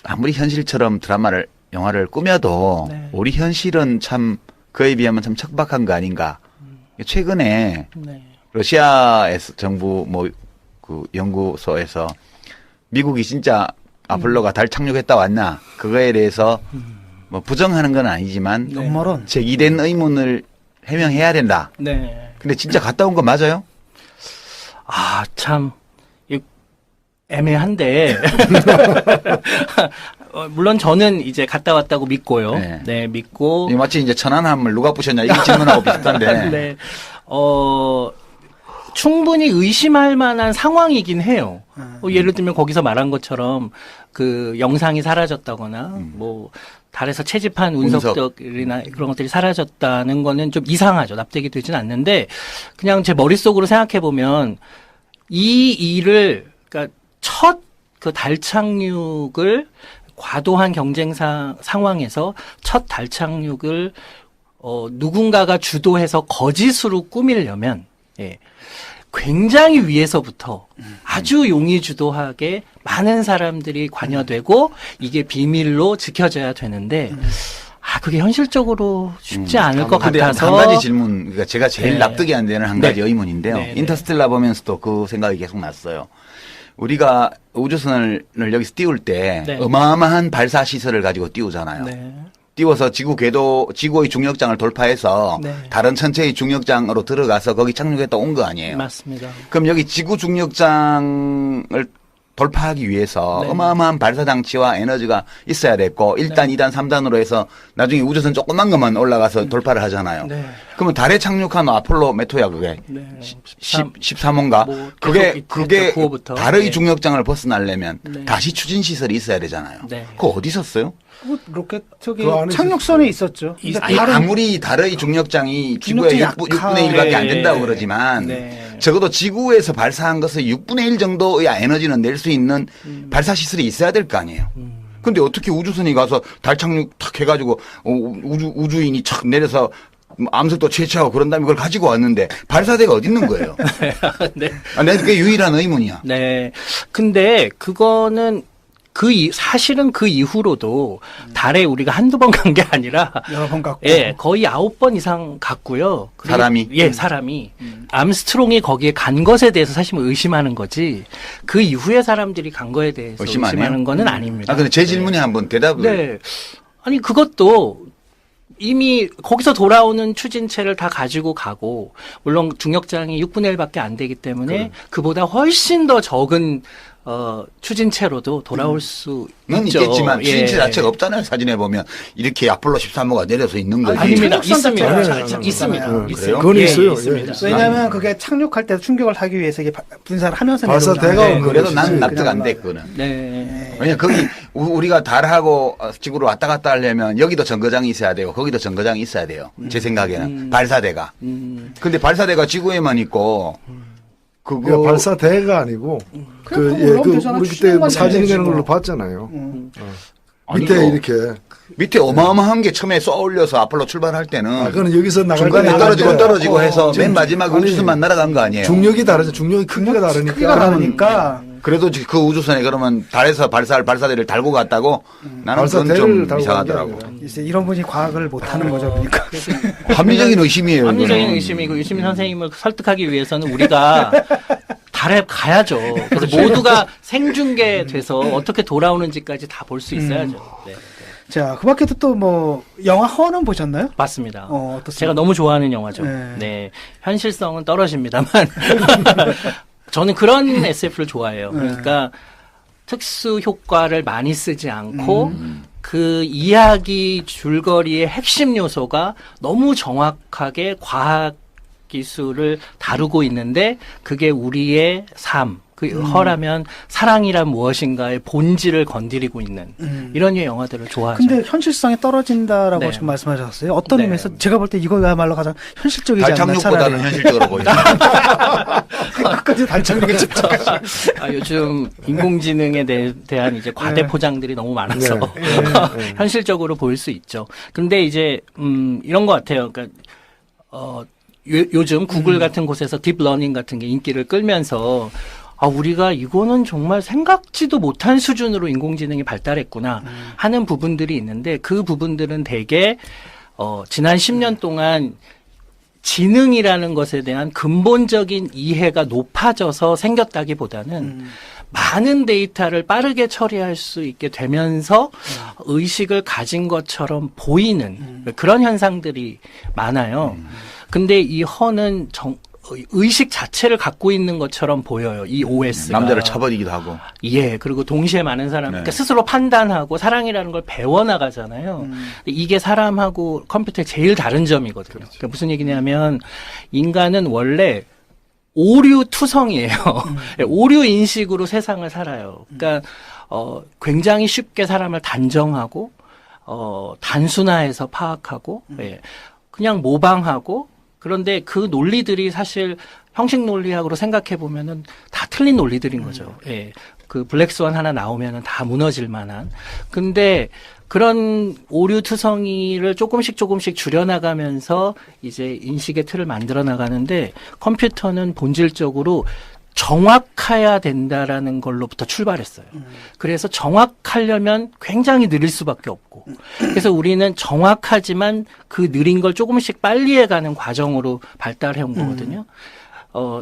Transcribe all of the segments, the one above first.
아무리 현실처럼 영화를 꾸며도 네. 우리 현실은 참 그에 비하면 참 척박한 거 아닌가. 최근에 네. 러시아에서 정부 그 연구소에서 미국이 진짜 아폴로가 달 착륙했다 왔나 그거에 대해서 뭐 부정하는 건 아니지만 네. 음모론. 제기된 의문을 해명해야 된다. 네. 근데 진짜 갔다 온 거 맞아요? 아, 참, 애매한데. 물론 저는 이제 갔다 왔다고 믿고요. 네. 네, 믿고. 이 마치 이제 천안함을 누가 부셨냐 이 질문하고 비슷한데. 네. 충분히 의심할 만한 상황이긴 해요. 예를 들면 거기서 말한 것처럼 그 영상이 사라졌다거나 뭐 달에서 채집한 운석들이나 그런 것들이 사라졌다는 거는 좀 이상하죠. 납득이 되진 않는데 그냥 제 머릿속으로 생각해 보면 이 일을 그러니까 첫 그 달 착륙을 과도한 경쟁 상황에서 첫 달 착륙을 누군가가 주도해서 거짓으로 꾸미려면 예. 굉장히 위에서부터 아주 용의주도하게 많은 사람들이 관여되고 이게 비밀로 지켜져야 되는데 그게 현실적으로 쉽지 않을 것 근데 같아서 한 가지 질문, 그러니까 제가 제일 네. 납득이 안 되는 한 가지 네. 의문인데요. 네, 네. 인터스텔라 보면서도 그 생각이 계속 났어요. 우리가 우주선을 여기서 띄울 때 네. 어마어마한 발사 시설을 가지고 띄우잖아요. 네. 띄워서 지구의 중력장을 돌파해서 네. 다른 천체의 중력장으로 들어가서 거기 착륙했다 온 거 아니에요. 맞습니다. 그럼 여기 지구 중력장을 돌파하기 위해서 네. 어마어마한 발사 장치와 에너지가 있어야 됐고 1단, 2단, 3단으로 해서 나중에 우주선 조그만 것만 올라가서 돌파를 하잖아요. 네. 그러면 달에 착륙한 아폴로 몇 호야 그게? 네. 13호인가? 뭐 그게 계속 9호부터. 달의 네. 중력장을 벗어나려면 네. 다시 추진 시설이 있어야 되잖아요. 네. 그거 어디 있었어요? 로켓 저기 그 안에 착륙선에 있었죠. 근데 아니, 아무리 달의 중력장이 지구의 중력장이 6분의 1밖에 안 네. 된다고 그러지만 네. 적어도 지구에서 발사한 것의 6분의 1 정도의 에너지는 낼 수 있는 발사 시설이 있어야 될 거 아니에요. 근데 어떻게 우주선이 가서 달 착륙 탁 해가지고 우주인이 착 내려서 암석도 채취하고 그런 다음에 그걸 가지고 왔는데 발사대가 어디 있는 거예요? 네. 난 그게 유일한 의문이야. 네. 근데 그거는 사실은 그 이후로도 달에 우리가 한두 번 간 게 아니라 여러 번 갔고. 예, 거의 9번 이상 갔고요. 사람이? 예, 사람이. 암스트롱이 거기에 간 것에 대해서 사실 의심하는 거지. 그 이후에 사람들이 간 거에 대해서 의심 안 해요? 의심하는 거는 아닙니다. 근데 제 질문에 한번 대답을. 네. 아니 그것도 이미 거기서 돌아오는 추진체를 다 가지고 가고 물론 중력장이 6분의 1밖에 안 되기 때문에 그보다 훨씬 더 적은 추진체로도 돌아올 수 는 있죠. 있겠지만 추진체 예. 자체가 없잖아요. 사진에 보면 이렇게 아폴로 13호가 내려서 있는 거지. 아닙니다. 착륙선 있습니다. 자체가 있습니다. 그래요? 있어요. 그건 예, 있어요. 있습니다. 예. 왜냐하면 그게 착륙할 때 충격을 하기 위해서 이게 분사를 하면서 발사대가 내려오잖아요. 없는 그래도 거지. 난 납득 그냥 안 돼, 막- 그거는. 네. 왜냐 거기 우리가 달하고 지구로 왔다 갔다 하려면 여기도 정거장이 있어야 되고 거기도 정거장이 있어야 돼요. 제 생각에는 발사대가. 근데 발사대가 지구에만 있고 그러니까 발사대가 아니고 그냥 그거 올라오면 되잖아. 우리 그때 추진만 사진 되지 내는 걸로 뭐. 봤잖아요. 아니, 밑에 이거 이렇게 밑에 어마어마한 게 처음에 쏘아 올려서 아폴로 출발할 때는 그거는 여기서 나갈 중간에 때 떨어지고 나갈 떨어지고 때 해서 지금 맨 마지막에 아니, 우주선만 날아간 거 아니에요. 중력이 다르죠. 중력이 크기가 다르니까. 크기가 다르니까 그래도 그 우주선에 그러면 달에서 발사할 발사대를 달고 갔다고 나는 그건 발사대를 좀 달고 이상하더라고. 간 게 아니라. 이제 이런 분이 과학을 못하는 거죠, 그러니까. 합리적인 의심이에요. 합리적인 이거는. 의심이고 유시민 선생님을 설득하기 위해서는 우리가 달에 가야죠. 그래서 모두가 생중계돼서 어떻게 돌아오는지까지 다 볼 수 있어야죠. 네. 자, 그 밖에도 또 뭐 영화 허는 보셨나요? 맞습니다. 어떻습니까? 제가 너무 좋아하는 영화죠. 네. 네. 현실성은 떨어집니다만. 저는 그런 SF를 좋아해요. 그러니까 특수 효과를 많이 쓰지 않고 그 이야기 줄거리의 핵심 요소가 너무 정확하게 과학 기술을 다루고 있는데 그게 우리의 삶, 그 허라면 사랑이란 무엇인가의 본질을 건드리고 있는 이런 류의 영화들을 좋아하죠. 근데 현실성이 떨어진다라고 네. 지금 말씀하셨어요. 어떤 네. 의미에서 제가 볼 때 이거야말로 가장 현실적이지 달 않나 착륙보다는 차라리. 현실적으로 보인다. 끝까지 달 착륙이 진짜. 요즘 인공지능에 대한 이제 과대 포장들이 너무 많아서 현실적으로 보일 수 있죠. 근데 이제 이런 것 같아요. 그러니까 요즘 구글 같은 곳에서 딥러닝 같은 게 인기를 끌면서 우리가 이거는 정말 생각지도 못한 수준으로 인공지능이 발달했구나 하는 부분들이 있는데 그 부분들은 대개 지난 10년 동안 지능이라는 것에 대한 근본적인 이해가 높아져서 생겼다기보다는 많은 데이터를 빠르게 처리할 수 있게 되면서 의식을 가진 것처럼 보이는 그런 현상들이 많아요. 근데 이 허는 의식 자체를 갖고 있는 것처럼 보여요. 이 OS가. 남자를 쳐버리기도 하고. 예, 그리고 동시에 많은 사람, 그러니까 스스로 판단하고 사랑이라는 걸 배워나가잖아요. 이게 사람하고 컴퓨터의 제일 다른 점이거든요. 그러니까 무슨 얘기냐면 인간은 원래 오류 투성이에요. 오류 인식으로 세상을 살아요. 그러니까 굉장히 쉽게 사람을 단정하고 단순화해서 파악하고 그냥 모방하고 그런데 그 논리들이 사실 형식 논리학으로 생각해 보면은 다 틀린 논리들인 거죠. 예. 그 블랙스완 하나 나오면은 다 무너질 만한. 근데 그런 오류 투성이를 조금씩 줄여나가면서 이제 인식의 틀을 만들어 나가는데 컴퓨터는 본질적으로 정확해야 된다라는 걸로부터 출발했어요. 그래서 정확하려면 굉장히 느릴 수밖에 없고. 그래서 우리는 정확하지만 그 느린 걸 조금씩 빨리 해가는 과정으로 발달해 온 거거든요.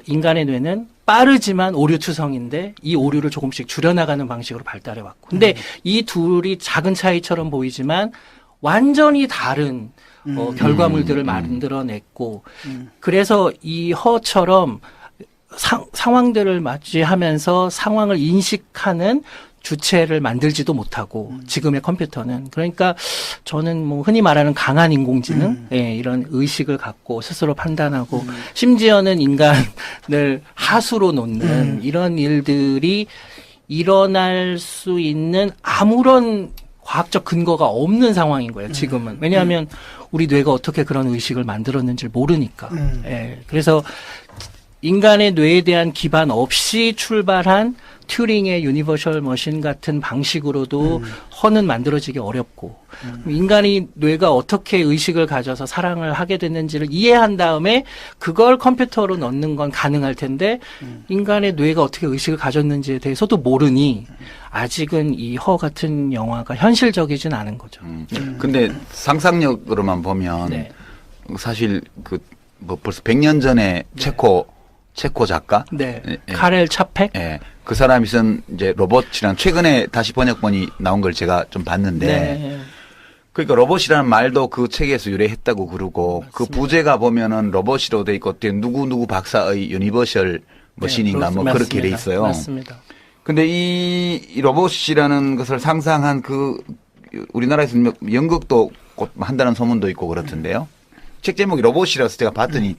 인간의 뇌는 빠르지만 오류투성인데 이 오류를 조금씩 줄여나가는 방식으로 발달해 왔고. 근데 이 둘이 작은 차이처럼 보이지만 완전히 다른 결과물들을 만들어냈고. 그래서 이 허처럼 상황들을 맞이하면서 상황을 인식하는 주체를 만들지도 못하고 지금의 컴퓨터는 그러니까 저는 뭐 흔히 말하는 강한 인공지능 이런 의식을 갖고 스스로 판단하고 심지어는 인간을 하수로 놓는 이런 일들이 일어날 수 있는 아무런 과학적 근거가 없는 상황인 거예요. 지금은 왜냐하면 우리 뇌가 어떻게 그런 의식을 만들었는지를 모르니까. 그래서 인간의 뇌에 대한 기반 없이 출발한 튜링의 유니버셜 머신 같은 방식으로도 허는 만들어지기 어렵고 인간이 뇌가 어떻게 의식을 가져서 사랑을 하게 됐는지를 이해한 다음에 그걸 컴퓨터로 넣는 건 가능할 텐데 인간의 뇌가 어떻게 의식을 가졌는지에 대해서도 모르니 아직은 이 허 같은 영화가 현실적이진 않은 거죠. 근데 상상력으로만 보면 사실 뭐 벌써 100년 전에 체코 작가? 네. 카렐 차펙? 예. 그 사람이 쓴 이제 로봇이란 최근에 다시 번역본이 나온 걸 제가 좀 봤는데. 그러니까 로봇이라는 말도 그 책에서 유래했다고 그러고 맞습니다. 그 부제가 보면은 로봇이로 돼 있고 누구 박사의 유니버셜 머신인가 뭐 그렇게 돼 있어요. 맞습니다. 근데 이 로봇이라는 것을 상상한 우리나라에서 연극도 곧 한다는 소문도 있고 그렇던데요. 책 제목이 로봇이라서 제가 봤더니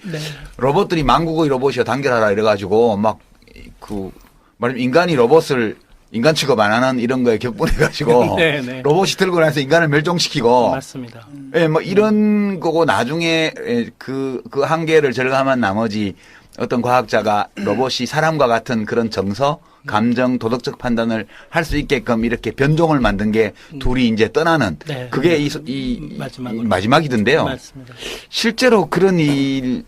로봇들이 만국의 로봇이여 단결하라 이래가지고 말하면 인간이 로봇을 인간 취급 안 하는 이런 거에 격분해가지고 로봇이 들고 나서 인간을 멸종시키고 맞습니다. 예, 뭐 이런 거고 나중에 그 한계를 절감한 나머지 어떤 과학자가 로봇이 사람과 같은 그런 정서, 감정, 도덕적 판단을 할 수 있게끔 이렇게 변종을 만든 게 둘이 이제 떠나는 그게 이 마지막이던데요. 맞습니다. 실제로 그런 일이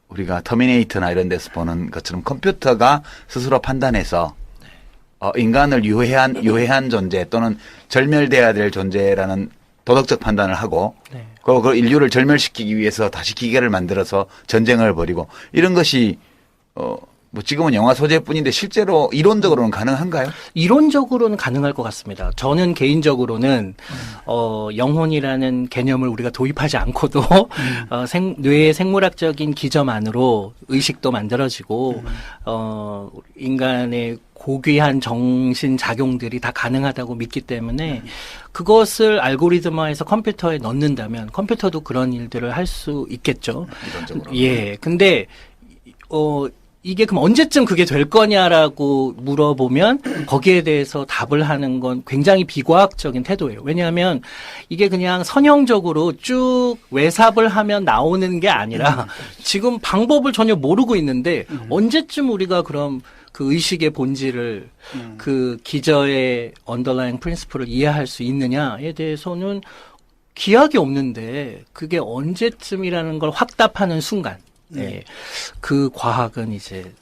우리가 터미네이터나 이런 데서 보는 것처럼 컴퓨터가 스스로 판단해서 인간을 유해한 존재 또는 절멸돼야 될 존재라는 도덕적 판단을 하고 그 인류를 절멸시키기 위해서 다시 기계를 만들어서 전쟁을 벌이고 이런 것이 뭐 지금은 영화 소재뿐인데 실제로 이론적으로는 가능한가요? 이론적으로는 가능할 것 같습니다. 저는 개인적으로는 영혼이라는 개념을 우리가 도입하지 않고도 뇌의 생물학적인 기저만으로 의식도 만들어지고 인간의 고귀한 정신 작용들이 다 가능하다고 믿기 때문에 그것을 알고리즘화해서 컴퓨터에 넣는다면 컴퓨터도 그런 일들을 할 수 있겠죠. 이론적으로. 예. 근데 이게 그럼 언제쯤 그게 될 거냐라고 물어보면 거기에 대해서 답을 하는 건 굉장히 비과학적인 태도예요. 왜냐하면 이게 그냥 선형적으로 쭉 외삽을 하면 나오는 게 아니라 지금 방법을 전혀 모르고 있는데 언제쯤 우리가 그럼 그 의식의 본질을 그 기저의 언더라잉 프린시플을 이해할 수 있느냐에 대해서는 기약이 없는데 그게 언제쯤이라는 걸 확답하는 순간 그 과학은 이제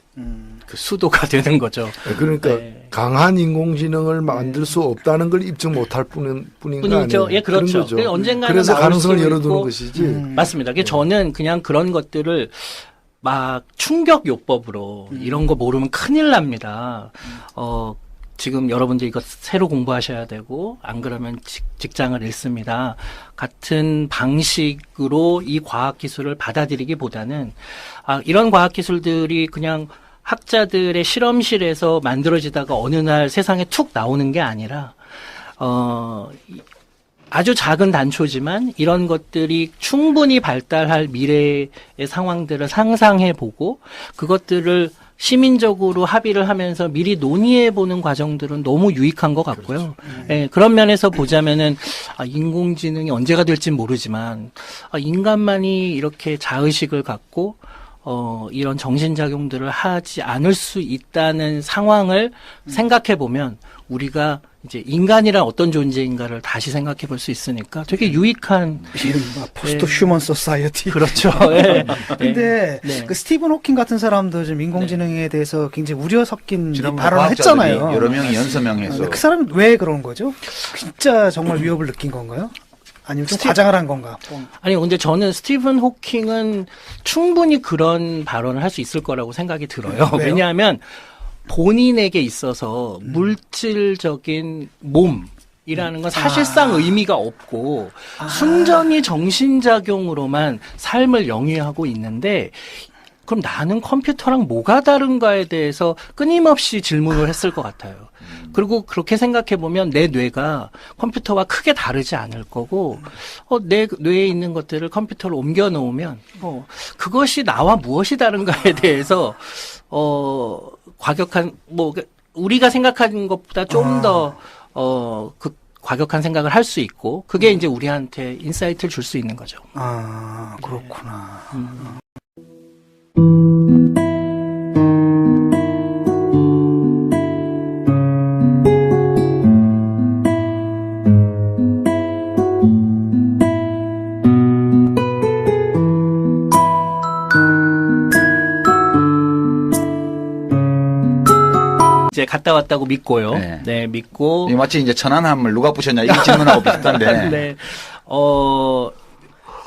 그 수도가 되는 거죠. 그러니까 네. 강한 인공지능을 만들 수 없다는 걸 입증 못할 뿐인 거 뿐이죠. 아니에요? 예, 그렇죠. 그런 거죠. 그래서 언젠가는 그래서 나올 가능성을 수 열어두는 있고, 것이지. 맞습니다. 그게 저는 그냥 그런 것들을 막 충격 요법으로 이런 거 모르면 큰일 납니다. 지금 여러분들 이거 새로 공부하셔야 되고 안 그러면 직장을 잃습니다. 같은 방식으로 이 과학 기술을 받아들이기보다는 이런 과학 기술들이 그냥 학자들의 실험실에서 만들어지다가 어느 날 세상에 툭 나오는 게 아니라 아주 작은 단초지만 이런 것들이 충분히 발달할 미래의 상황들을 상상해보고 그것들을 시민적으로 합의를 하면서 미리 논의해보는 과정들은 너무 유익한 것 같고요. 예, 그런 면에서 보자면은 인공지능이 언제가 될진 모르지만 인간만이 이렇게 자의식을 갖고 이런 정신작용들을 하지 않을 수 있다는 상황을 생각해보면 우리가 이제 인간이란 어떤 존재인가를 다시 생각해 볼 수 있으니까 되게 유익한 포스트 휴먼 소사이어티. 그렇죠. 예. 근데 네. 그 스티븐 호킹 같은 사람도 좀 인공지능에 대해서 굉장히 우려 섞인 지난번 발언을 과학자들이 했잖아요. 여러 명이 연서명해서 그 사람은 왜 그런 거죠? 진짜 정말 위협을 느낀 건가요? 아니면 좀 과장을 한 건가? 아니 근데 저는 스티븐 호킹은 충분히 그런 발언을 할 수 있을 거라고 생각이 들어요. 왜요? 왜냐하면 본인에게 있어서 물질적인 몸이라는 건 사실상 의미가 없고 순전히 정신작용으로만 삶을 영위하고 있는데 그럼 나는 컴퓨터랑 뭐가 다른가에 대해서 끊임없이 질문을 했을 것 같아요. 그리고 그렇게 생각해 보면 내 뇌가 컴퓨터와 크게 다르지 않을 거고, 내 뇌에 있는 것들을 컴퓨터로 옮겨 놓으면, 그것이 나와 무엇이 다른가에 대해서, 과격한, 우리가 생각하는 것보다 좀 더, 과격한 생각을 할 수 있고, 그게 이제 우리한테 인사이트를 줄 수 있는 거죠. 아, 그렇구나. 이제 갔다 왔다고 믿고요. 네. 네, 믿고. 이 마치 이제 천안함을 누가 부셨냐 이 질문하고 비슷한데 네.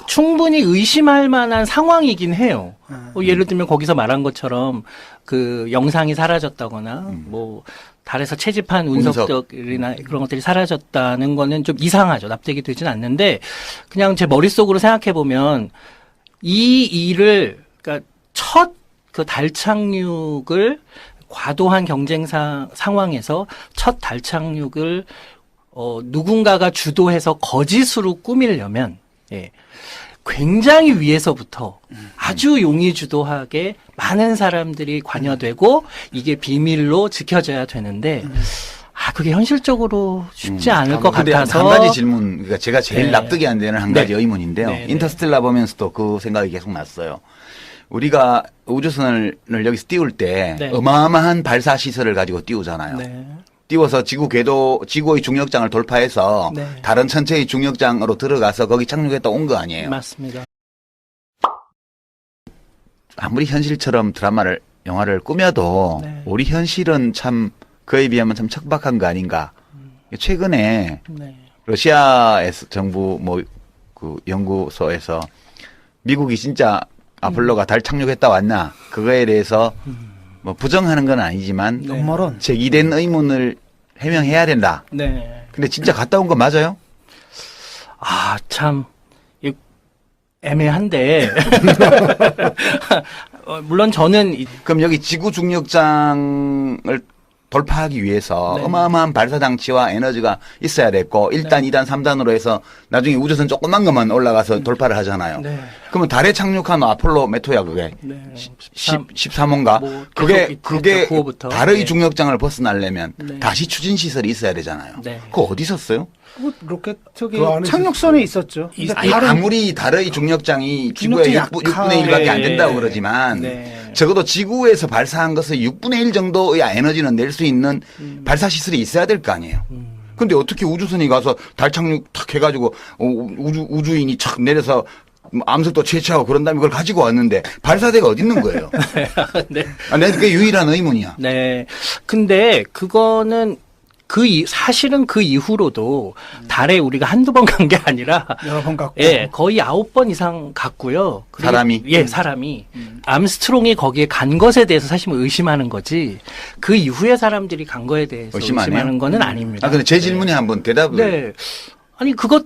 충분히 의심할 만한 상황이긴 해요. 예를 들면 거기서 말한 것처럼 그 영상이 사라졌다거나 뭐 달에서 채집한 운석들이나 그런 것들이 사라졌다는 거는 좀 이상하죠. 납득이 되진 않는데 그냥 제 머릿속으로 생각해 보면 이 일을 그러니까 첫 그 달 착륙을 과도한 경쟁 상황에서 첫 달 착륙을 누군가가 주도해서 거짓으로 꾸미려면 굉장히 위에서부터 아주 용의주도하게 많은 사람들이 관여되고 이게 비밀로 지켜져야 되는데 그게 현실적으로 쉽지 않을 것 근데 같아서 한 가지 질문, 그러니까 제가 제일 네. 납득이 안 되는 한 가지 네. 의문인데요. 네, 네. 인터스텔라 보면서도 그 생각이 계속 났어요. 우리가 우주선을 여기서 띄울 때 네. 어마어마한 발사 시설을 가지고 띄우잖아요. 네. 띄워서 지구의 중력장을 돌파해서 네. 다른 천체의 중력장으로 들어가서 거기 착륙했다 온 거 아니에요. 맞습니다. 아무리 현실처럼 영화를 꾸며도 네. 우리 현실은 참 그에 비하면 참 척박한 거 아닌가. 최근에 네. 러시아에서 정부 그 연구소에서 미국이 진짜 아폴로가 달 착륙했다 왔나 그거에 대해서 뭐 부정하는 건 아니지만 네. 역마론. 제기된 의문을 해명해야 된다. 네. 근데 진짜 갔다 온 거 맞아요? 참 애매한데 물론 저는 그럼 여기 지구 중력장을 돌파하기 위해서 네. 어마어마한 발사 장치와 에너지가 있어야 됐고 1단, 2단, 3단으로 해서 나중에 우주선 조그만 것만 올라가서 돌파를 하잖아요. 네. 그러면 달에 착륙한 아폴로 몇 호야 그게? 네. 13호인가? 뭐 그게 계속 있죠, 9호부터. 달의 네. 중력장을 벗어나려면 네. 다시 추진 시설이 있어야 되잖아요. 네. 그거 어디 있었어요? 로켓 저기 그 안에 착륙선에 있었죠. 근데 아니, 다른 아무리 달의 중력장이 지구의 중력장이 6분의 1밖에 안 된다고 네. 그러지만 네. 적어도 지구에서 발사한 것의 6분의 1 정도의 에너지는 낼 수 있는 발사 시설이 있어야 될 거 아니에요. 근데 어떻게 우주선이 가서 달 착륙 탁 해가지고 우주인이 착 내려서 암석도 채취하고 그런 다음에 그걸 가지고 왔는데 발사대가 어디 있는 거예요? 네. 내 그게 유일한 의문이야. 네. 근데 그거는 사실은 그 이후로도 달에 우리가 한두 번 간 게 아니라 여러 번 갔고. 예, 거의 9번 이상 갔고요. 그리고- 사람이? 예, 사람이. 암스트롱이 거기에 간 것에 대해서 사실 의심하는 거지. 그 이후에 사람들이 간 거에 대해서 의심하네요? 의심하는 거는 아닙니다. 근데 제 질문에 한번 대답을. 네. 아니, 그것